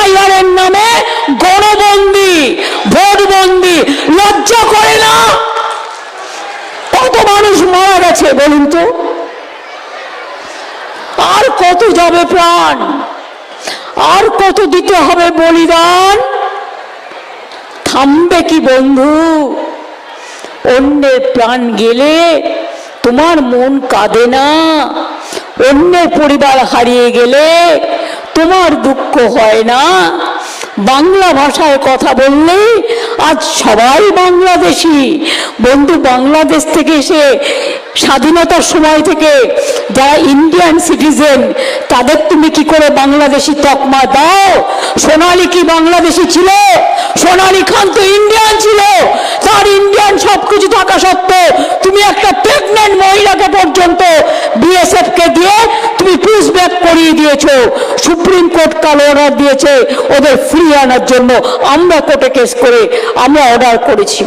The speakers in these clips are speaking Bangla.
SIR এর নামে গণবন্দি, ভোটবন্দি, লজ্জা করে না? কত মানুষ মারা গেছে বলুন তো? আর কত যাবে প্রাণ? আর কত দিতে হবে বলিদান? থামবে কি বন্ধু? অন্যের প্রাণ গেলে তোমার মন কাঁদে না? অন্যের পরিবার হারিয়ে গেলে তোমার দুঃখ হয় না? বাংলা ভাষায় কথা বললে আজ সবাই বাংলাদেশি। বন্ধু, বাংলাদেশ থেকে এসে স্বাধীনতার সময় থেকে যারা ইন্ডিয়ান সিটিজেন, তাদের তুমি কি করে বাংলাদেশি তকমা দাও? সোনালী কি বাংলাদেশি ছিল? সোনালী খান তো ইন্ডিয়ান ছিল। তার ইন্ডিয়ান সবকিছু থাকা সত্ত্বেও তুমি একটা প্রেগনেন্ট মহিলাকে পর্যন্ত BSF কে দিয়ে তুমি পুশ ব্যাক করিয়ে দিয়েছো। সুপ্রিম কোর্ট কাল অর্ডার দিয়েছে ওদের ফ্রি আনার জন্য। আমরা কোর্টে কেস করে আমরা অর্ডার করেছি।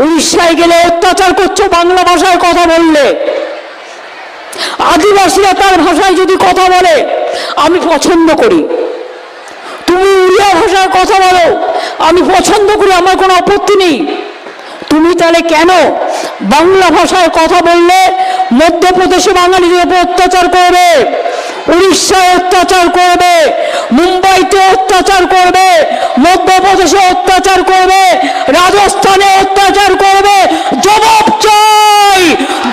উড়িষ্যায় গেলে অত্যাচার করছো বাংলা ভাষায় কথা বললে। আদিবাসীরা তার ভাষায় যদি কথা বলে আমি পছন্দ করি। তুমি উড়িয়া ভাষায় কথা বলো, আমি পছন্দ করি, আমার কোনো আপত্তি নেই। তুমি তাহলে কেন বাংলা ভাষায় কথা বললে মধ্যপ্রদেশে বাঙালিদের উপর অত্যাচার করবে, উড়িষ্যায় অত্যাচার করবে, মুম্বাইতে অত্যাচার করবে, মধ্যপ্রদেশে অত্যাচার করবে, রাজস্থানে অত্যাচার করবে? জবাব চাই,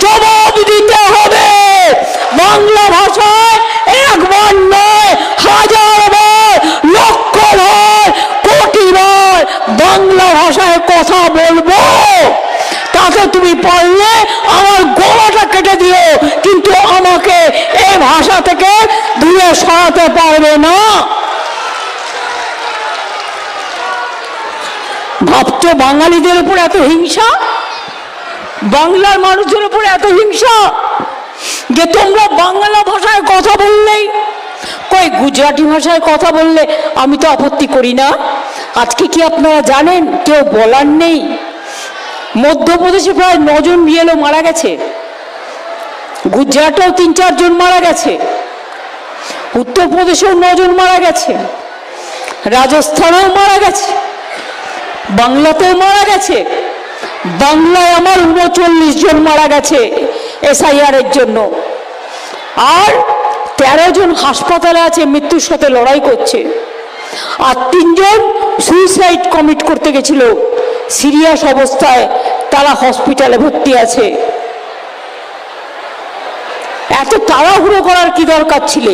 জবাব দিতে হবে। বাংলা ভাষায় একবার নয়, হাজার বার, লক্ষ বার, কোটি বার বাংলা ভাষায় কথা বলবো। তাকে তুমি পারলে আমার গলাটা কেটে দিও, কিন্তু আমাকে এই ভাষা থেকে দূরে সরাতে পারবে না। ভাবছো বাঙালিদের উপর এত হিংসা, বাংলার মানুষদের উপর এত হিংসা যে তোমরা বাংলা ভাষায় কথা বললেই, কই গুজরাটি ভাষায় কথা বললে আমি তো আপত্তি করি না। আজকে কি আপনারা জানেন, কেউ বলার নেই, মধ্যপ্রদেশে প্রায় 9 জন বিএলও মারা গেছে, গুজরাটেও 3-4 জন মারা গেছে, উত্তরপ্রদেশেও 9 জন মারা গেছে, রাজস্থানেও মারা গেছে, বাংলাতেও মারা গেছে। বাংলায় আমার 39 জন মারা গেছে SIR এর জন্য, আর 13 জন হাসপাতালে আছে, মৃত্যুর সাথে লড়াই করছে, আর 3 জন সুইসাইড কমিট করতে গেছিল সিরিয়াস অবস্থায়, তারা হসপিটালে ভর্তি আছে। এত তাড়াহুড়ো করার কি দরকার ছিল?